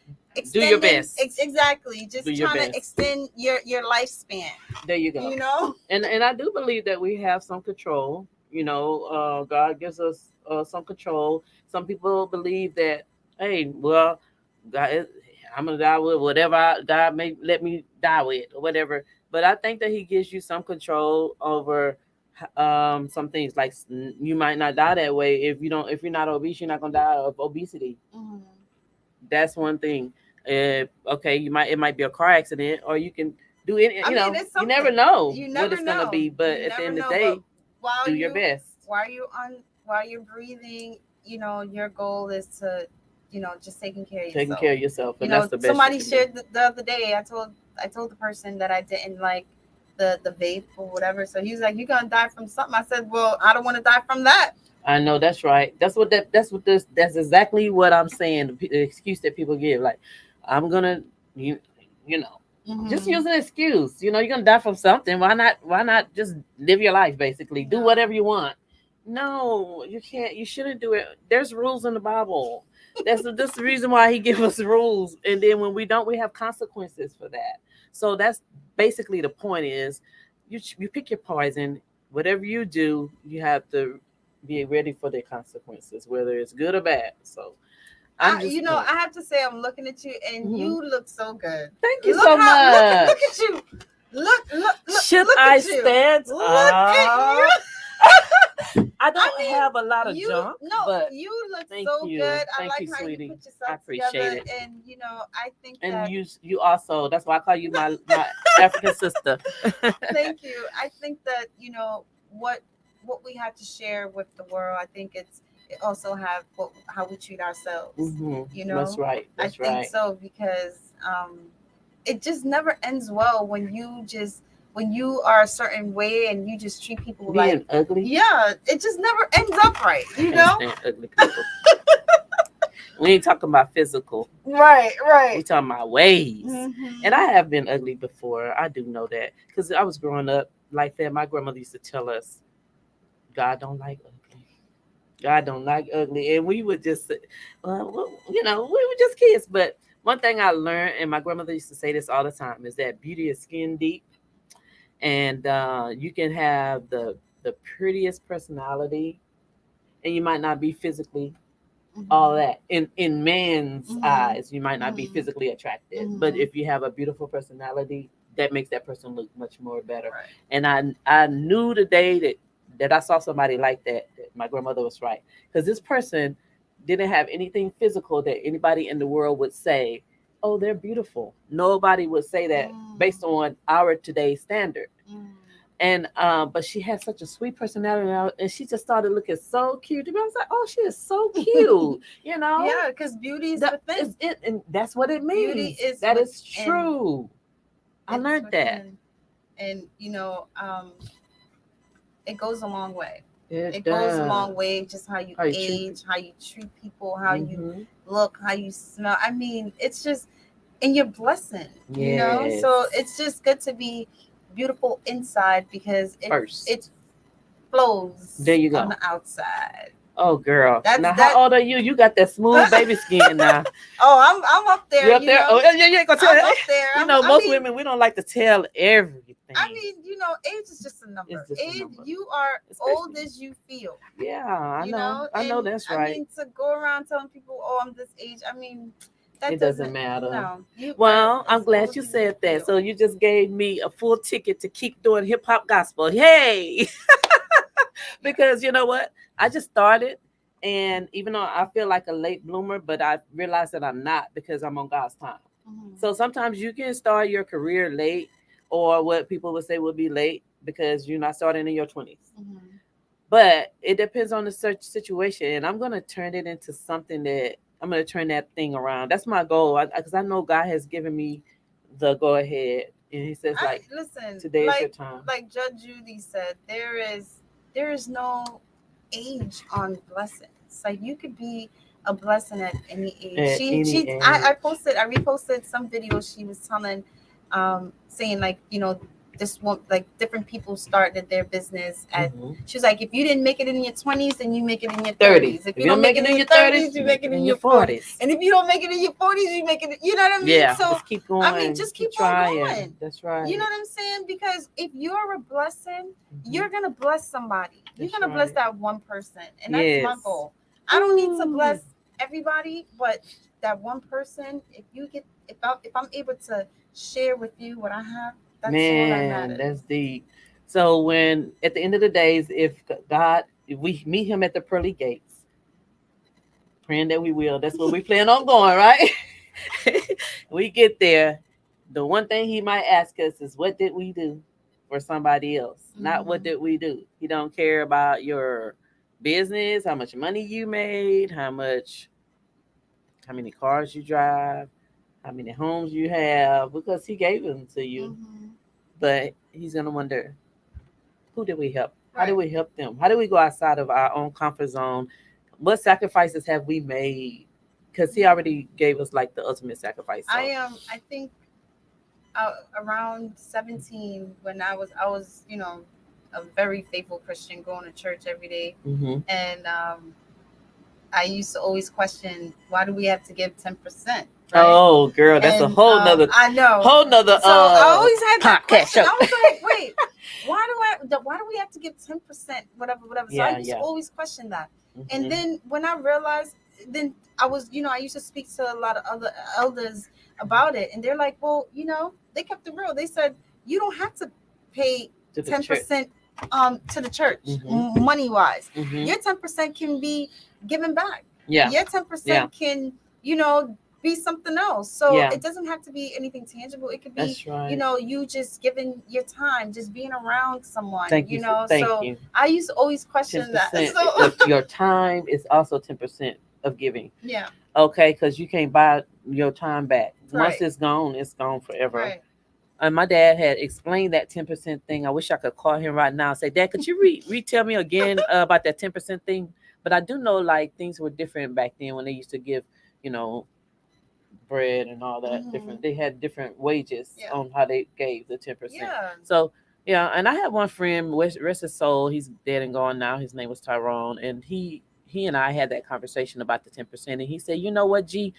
Do your extending best. exactly, just Do your trying to best. extend your lifespan. There you go. You know, And I do believe that we have some control. God gives us some control. Some people believe that, hey, well, God, I'm gonna die with whatever God may let me die with or whatever. But I think that He gives you some control over some things. Like you might not die that way if you're not obese, you're not gonna die of obesity. mm-hmm. That's one thing. Okay, it might be a car accident, or you can do it. I mean, it's You never something. know You what never it's gonna know. be. But You at the never end of know. the day, But while do your you best. while you're breathing, you know, your goal is to, you know, just taking care of Taking yourself. care of yourself, You and know, that's the best. somebody shared the other day. I told the person that I didn't like the vape or whatever. So he was like, "You're gonna die from something." I said, "Well, I don't want to die from that." I know that's right. That's exactly what I'm saying. The excuse that people give, like, I'm gonna, you, you know, just Mm-hmm. use an excuse. You're gonna die from something. Why not just live your life? Basically, do No. whatever you want. No, you can't. You shouldn't do it. There's rules in the Bible. That's the reason why He gives us rules, and then when we don't, we have consequences for that. So that's basically the point. Is you pick your poison. Whatever you do, you have to be ready for the consequences, whether it's good or bad. So I'm just, You know, I have to say, I'm looking at you, and Mhm. you look so good. Thank you Look so how much. look at you. Should Look I at you. stand Look at you. I don't I mean, have a lot of you junk, no, but you look thank so you. good. I Thank like you, how you sweetie. put I yourself appreciate together, it. and you know, I think And that you also, that's why I call you my African sister. thank you. I think that, you know, what we have to share with the world. I think it also have how we treat ourselves. Hmm. You That's know, right. I That's think right. so, because it just never ends well when you are a certain way and you just treat people like, Being ugly. yeah, it just never ends up right. I You can't know, stand ugly people. We ain't talking about physical. right, We right. talking about ways. And I Mm-hmm. have been ugly before. I do know that because I was growing up like that. My grandmother used to tell us, "God don't like ugly. God don't like ugly," and we would just, we were just kids. But one thing I learned, and my grandmother used to say this all the time, is that beauty is skin deep, and you can have the prettiest personality, and you might not be physically all Mm-hmm. that in man's Mm-hmm. eyes. You might not be Mm-hmm. physically attractive, but Mm-hmm. if you have a beautiful personality, that makes that person look much more better. Right. And I knew the day that I saw somebody like that my grandmother was right, because this person didn't have anything physical that anybody in the world would say, oh, they're beautiful. Nobody would say that based on our today's standard. Mm-hmm. And but she had such a sweet personality, and she just started looking so cute to me. I was like, oh, she is so cute. Yeah, because beauty is That within. is it, and that's what it Beauty means. is That is within. true. I It's learned that. within. And you know, it goes a long way. It It goes a does. long way, just how you How you treat age, how you treat people, how you Mm-hmm. look, how you smell. I mean, it's just, and you're blessing, you know? Yes. So it's just good to be beautiful inside, because First, it flows there you on go. the outside. Oh, girl. That's Now, that. how old are you? You got that smooth baby skin now. Oh, I'm up there. You up there? Oh, yeah, yeah. Go tell I'm up there. most women, we don't like to tell everything. I mean, age is just a number. It's just a number. You are old as you feel. Yeah, I know. I know that's right. I mean, to go around telling people, "Oh, I'm this age," I mean, it doesn't matter. No. Well, I'm glad you said that. So you just gave me a full ticket to keep doing hip hop gospel. Hey, because you know what? I just started, and even though I feel like a late bloomer, but I realize that I'm not because I'm on God's time. Mm-hmm. So sometimes you can start your career late, or what people would say would be late because you're not starting in your 20s. Mm-hmm. But it depends on the search situation, and I'm gonna turn it into something that I'm gonna turn that thing around. That's my goal, because I know God has given me the go ahead, and He says, listen, today is your time. Like Judge Judy said, there is no age on blessings. Like you could be a blessing at any age. I reposted some videos she was telling, saying like, this one, like different people started their business at, she was like, if you didn't make it in your 20s, then you make it in your 30s. If you don't make it in your 30s, you make it in your 40s. And if you don't make it in your 40s, you make it, you know what I mean? Yeah, so just keep going. I mean, just keep trying. Going. That's right. You know what I'm saying? Because if you're a blessing, you're going to bless somebody. You're going to bless that one person. And that's my goal. I don't need to bless everybody, but that one person, if I'm able to share with you what I have, that's all that matters. That's deep. So when at the end of the days, if we meet Him at the pearly gates, praying that we will, that's what we plan on going, right? We get there, the one thing He might ask us is, what did we do for somebody else? Mm-hmm. Not what did we do. He don't care about your business, how much money you made, how many cars you drive, how many homes you have, because He gave them to you. Mm-hmm. But He's going to wonder, who did we help? Right. How did we help them? How did we go outside of our own comfort zone? What sacrifices have we made? Because He already gave us like the ultimate sacrifice. So. I think around 17, when I was a very faithful Christian, going to church every day. Mm-hmm. And I used to always question, why do we have to give 10%? Right? Oh, girl, that's a whole nother. I know. Whole nother. So I always had that question. Show. I was like, wait, why do we have to give 10%? Whatever. So I used to always question that. Mm-hmm. And then when I realized, then I was, I used to speak to a lot of other elders about it, and they're like, well, they kept it real. They said you don't have to pay 10% to the church, mm-hmm. money wise. Mm-hmm. Your 10% can be given back. Yeah. Your 10% can, be something else. So it doesn't have to be anything tangible. It could be, you just giving your time, just being around someone. Thank you. I used to always question that. So your time is also 10% of giving. Yeah. Okay, because you can't buy your time back. Right. Once it's gone forever. Right. And my dad had explained that 10% thing. I wish I could call him right now and say, Dad, could you retell me again about that 10% thing? But I do know like things were different back then when they used to give, bread and all that. Mm-hmm. Different. They had different wages on how they gave the 10%. Yeah. So and I had one friend, rest his soul, he's dead and gone now. His name was Tyrone, and he and I had that conversation about the 10%, and he said, you know what, G,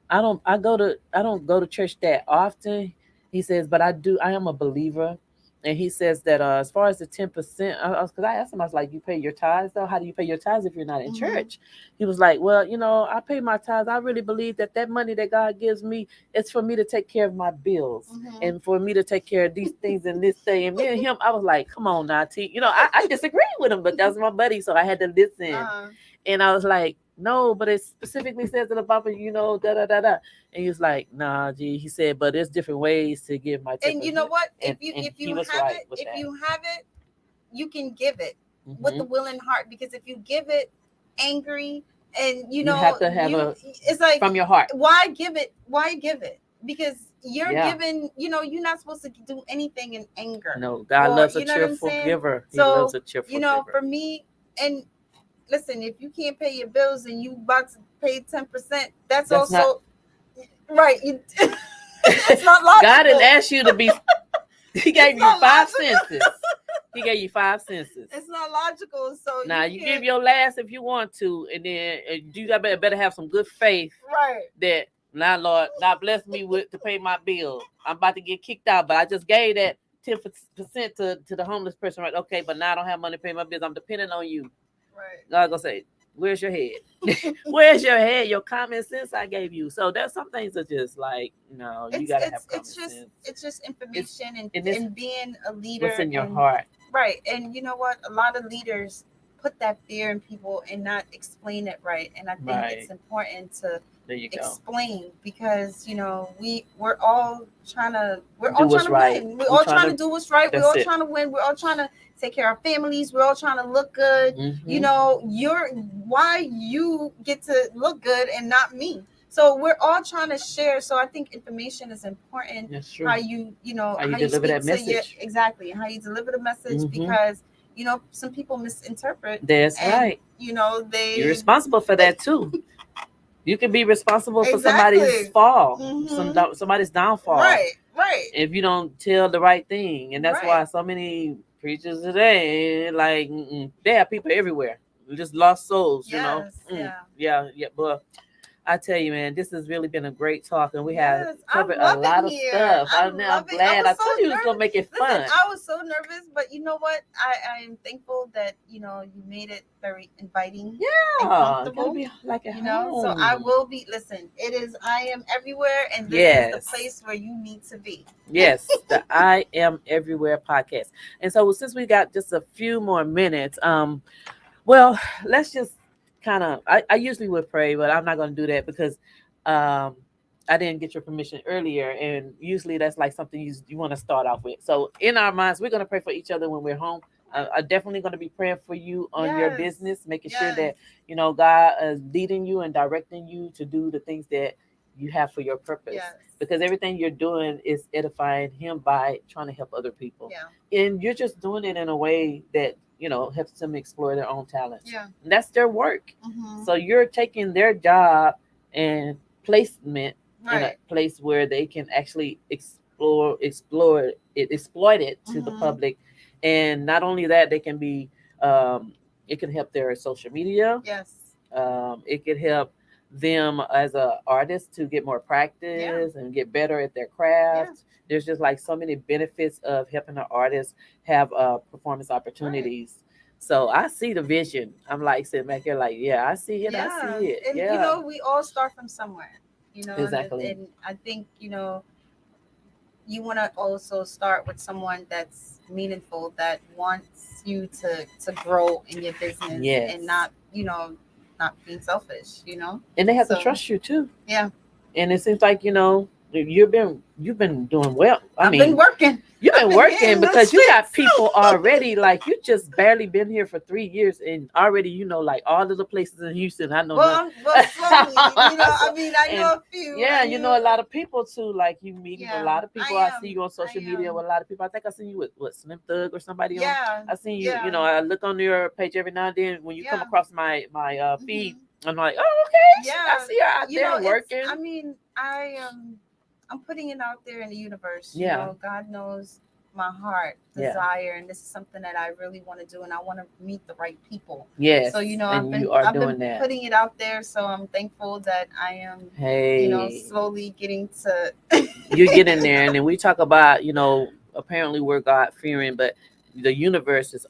I don't go to church that often. He says, but I am a believer. And he says that as far as the 10%, because I asked him, I was like, you pay your tithes though? How do you pay your tithes if you're not in mm-hmm. church? He was like, well, I pay my tithes. I really believe that money that God gives me, it's for me to take care of my bills mm-hmm. and for me to take care of these things and this thing. And me and him, I was like, come on now, T. I disagreed with him, but that was my buddy, so I had to listen. Uh-huh. And I was like, no, but it specifically says in the Bible, da da da da. And he was like, nah, G. He said, but there's different ways to give my 10%. And you know what? If you have it, you can give it mm-hmm. with the willing heart. Because if you give it angry and you have to have it's like from your heart. Why give it? Because you're giving, you're not supposed to do anything in anger. No, God loves a cheerful giver. He loves a cheerful giver. For me, and listen, if you can't pay your bills and you about to pay 10%, that's also right. It's not logical. God didn't ask you to be. He gave you 5 senses. He gave you 5 senses. It's not logical. So now you give your last if you want to, and then you better have some good faith, right? That landlord, God bless me with to pay my bill. I'm about to get kicked out, but I just gave that 10% to the homeless person, right? Okay, but now I don't have money to pay my bills. I'm depending on you. Right. God's gonna say, where's your head? Where's your head? Your common sense I gave you. So there's some things that just like, you gotta have common sense. It's just information and being a leader. What's in your heart. Right. And you know what? A lot of leaders put that fear in people and not explain it right. And I think it's important to explain because we're all trying to win. We're all trying to do what's right. We're all trying to win. We're all trying to take care of our families. We're all trying to look good. Why you get to look good and not me. So we're all trying to share. So I think information is important. That's true. How you deliver that message. Exactly. How you deliver the message because some people misinterpret. That's right. You're responsible for that too. You can be responsible for somebody's fall, somebody's downfall. Right. If you don't tell the right thing. And that's why so many preachers today, like, they have people everywhere. Just lost souls, Yeah. Yeah. But I tell you, man, this has really been a great talk, and we have covered a lot of stuff. I'm glad. I told you it was gonna make it fun. I was so nervous, but you know what? I am thankful that you made it very inviting. Yeah, and comfortable. Be like at home. So I will be. Listen, it is. I am everywhere, and this is the place where you need to be. Yes, the I Am Everywhere podcast. And so since we got just a few more minutes, well, let's just kind of, I usually would pray, but I'm not going to do that because I didn't get your permission earlier, and usually that's like something you want to start off with. So in our minds, we're going to pray for each other when we're home. I'm definitely going to be praying for you on your business, making sure that God is leading you and directing you to do the things that you have for your purpose, because everything you're doing is edifying him by trying to help other people, and you're just doing it in a way that helps them explore their own talents. And that's their work. So you're taking their job and placement in a place where they can actually exploit it to the public. And not only that, they can be it can help their social media. It could help them as an artist to get more practice and get better at their craft. There's just like so many benefits of helping an artist have performance opportunities. So I see the vision. I'm like sitting back here like, I see it. I see it. And we all start from somewhere, Exactly. And I think, you want to also start with someone that's meaningful, that wants you to grow in your business and not, not being selfish, And they have to trust you too. Yeah. And it seems like, you've been doing well. I've been working. You've been working because you got people already. Like you just barely been here for 3 years, and already like all of the places in Houston. I know. Well, slowly, I know a few. Yeah, you know a lot of people too. Like you meeting a lot of people. I see you on social media with a lot of people. I think I seen you with Slim Thug or somebody. I seen you. I look on your page every now and then when you come across my feed. I'm like, oh, okay. I see her out there working. I'm putting it out there in the universe. God knows my heart desire, and this is something that I really want to do, and I want to meet the right people. Yes. So I've been putting it out there. So I'm thankful that I am, slowly getting to. You get in there, and then we talk about, apparently we're God fearing, but the universe is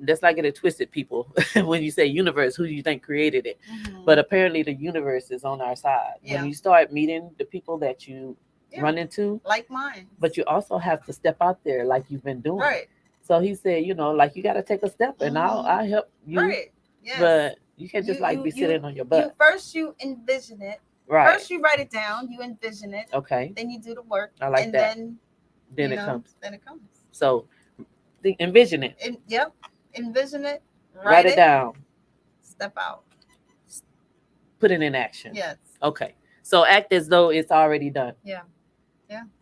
let's not get it twisted, people. When you say universe, who do you think created it? But apparently the universe is on our side. When you start meeting the people that you run into, like mine, but you also have to step out there like you've been doing. Right. So he said, like you got to take a step, and I'll help you. Right. Yes. But you can't just be sitting on your butt. First you envision it. Right. First you write it down. You envision it. Okay. Then you do the work. I like that. Then it comes. Then it comes. So envision it. Envision it. Write it down. Step out. Put it in action. Yes. Okay. So act as though it's already done. Yeah.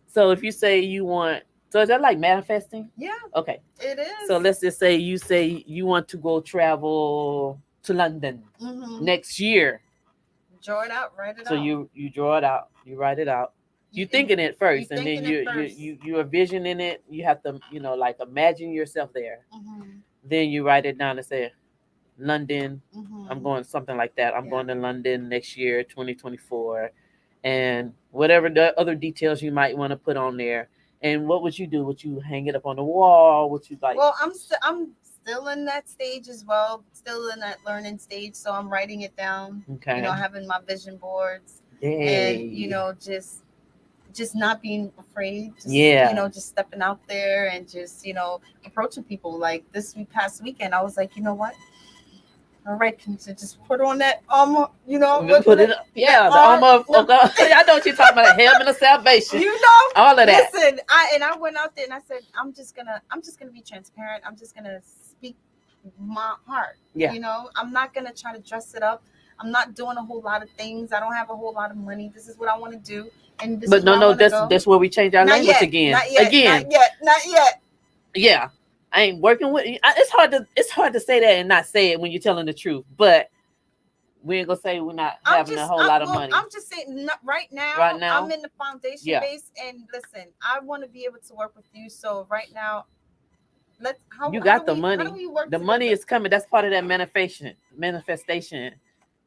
So if you say you want, so is that like manifesting? Yeah. Okay. It is. So let's just say you want to go travel to London next year. Draw it out. Write it out. So you draw it out. You write it out. You thinking it first, you and then thinking it first. you envisioning it. You have to, like imagine yourself there. Then you write it down and say, London. I'm going something like that. I'm going to London next year, 2024, and whatever the other details you might want to put on there. And what would you do? Would you hang it up on the wall? Would you like? Well, I'm still in that stage as well. Still in that learning stage, so I'm writing it down. Okay. Having my vision boards. Yay. And just not being afraid. Just, just stepping out there and just approaching people. Like this past weekend, I was like, you know what? All right, can you just put on that armor? Put it up. Yeah, the armor of God. I know what you're talking about. The helmet of salvation. All of that. Listen, I went out there and I said, I'm just gonna be transparent. I'm just gonna speak my heart. Yeah. I'm not gonna try to dress it up. I'm not doing a whole lot of things. I don't have a whole lot of money. This is what I want to do. And this is that's where we change our language again. Not yet. Yeah. I ain't working with you. It's hard to say that and not say it when you're telling the truth. But we ain't gonna say we're not having a whole lot of money. I'm just saying right now. I'm in the foundation base, and listen, I want to be able to work with you. So right now, you got the money. The money is coming. That's part of that manifestation.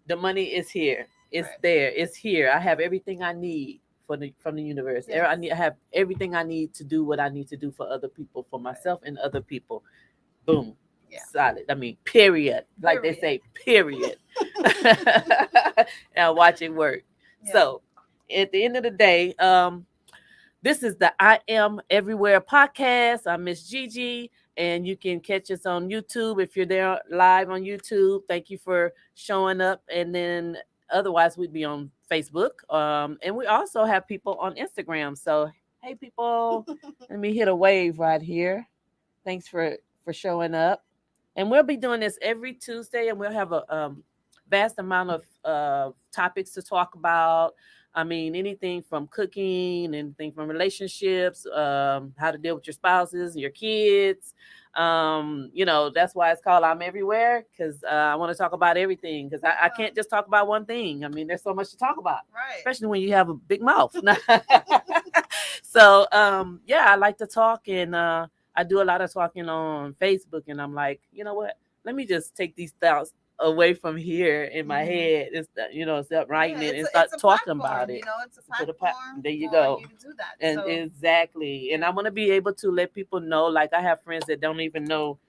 The money is here. It's there. It's here. I have everything I need from the universe. Yes. I have everything I need to do what I need to do for other people, for myself and other people. Boom. Yeah. Solid. I mean, period. Like they say, period. And watch it work. Yeah. So at the end of the day, this is the I Am Everywhere podcast. I'm Miss Gigi, and you can catch us on YouTube if you're there live on YouTube. Thank you for showing up. And then otherwise, we'd be on Facebook. And we also have people on Instagram. So, hey, people, let me hit a wave right here. Thanks for showing up. And we'll be doing this every Tuesday, and we'll have a vast amount of topics to talk about. I mean, anything from cooking, anything from relationships, how to deal with your spouses, your kids. That's why it's called I'm Everywhere, because I want to talk about everything, because I can't just talk about one thing. I mean, there's so much to talk about, right? Especially when you have a big mouth. So, I like to talk, and I do a lot of talking on Facebook, and I'm like, you know what? Let me just take these thoughts away from here in my head and start writing it and start talking about it. It's a platform. There you go. You to do that. And exactly. And I want to be able to let people know, like I have friends that don't even know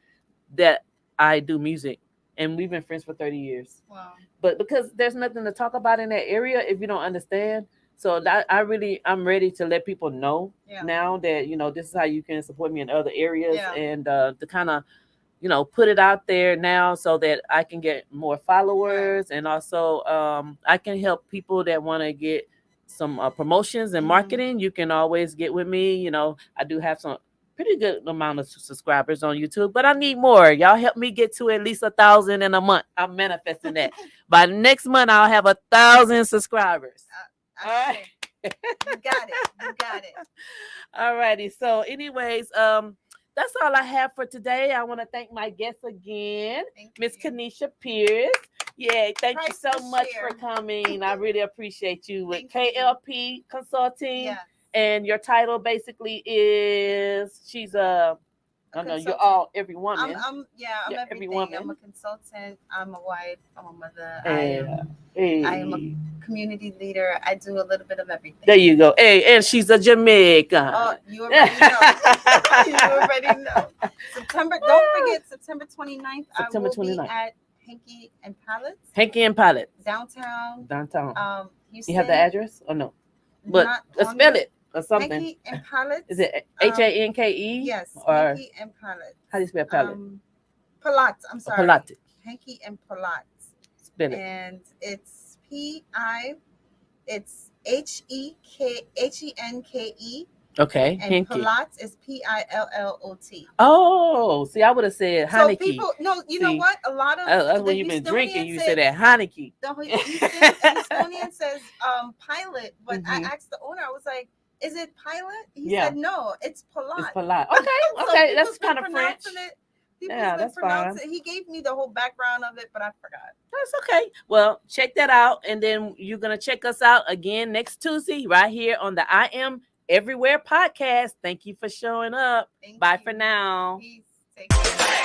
that I do music, and we've been friends for 30 years. Wow. But because there's nothing to talk about in that area if you don't understand. So that I'm ready to let people know now that, this is how you can support me in other areas, and to kind of, put it out there now so that I can get more followers, and also I can help people that want to get some promotions and marketing. You can always get with me. I do have some pretty good amount of subscribers on YouTube, but I need more. Y'all help me get to at least 1,000 in a month. I'm manifesting that. By next month, I'll have 1,000 subscribers. All right. You got it. All righty. So anyways, that's all I have for today. I want to thank my guest again, Miss Keneshia Pyrce. Yeah, thank you so much for coming. I really appreciate you with KLP Consulting. Yes. And your title basically is you're all every woman. I'm everything. Every woman. I'm a consultant. I'm a wife. I'm a mother. I am a community leader. I do a little bit of everything. There you go. Hey, and she's a Jamaican. Oh, you already know. You already know. Don't forget September 29th. September 29th. Be at Hanky and Pallets. Hanky and Pallets. Downtown. You have the address or no? But spell it. Or something. Hanky and Pallets. Is it Hanke? Yes. Or Hanky and Pallets. How do you spell pallet? Pallets. I'm sorry. Pallets. Hanky and Pallets. Spell it. And it's It's HENKE. Okay. And Hanky. Pallot is PILLOT. Oh, see, I would have said Heineke. So people, you know what? A lot of that's when you've been drinking. You say that Heineke. The Houstonian says pilot, but I asked the owner. I was like, "Is it pilot?" He said, "No, it's Pallot." It's Pallot. Okay, okay, that's kind of French. That's fine. He gave me the whole background of it, but I forgot. That's okay. Well, check that out, and then you're gonna check us out again next Tuesday right here on the I Am Everywhere podcast. Thank you for showing up. Bye for now. Peace. Take care.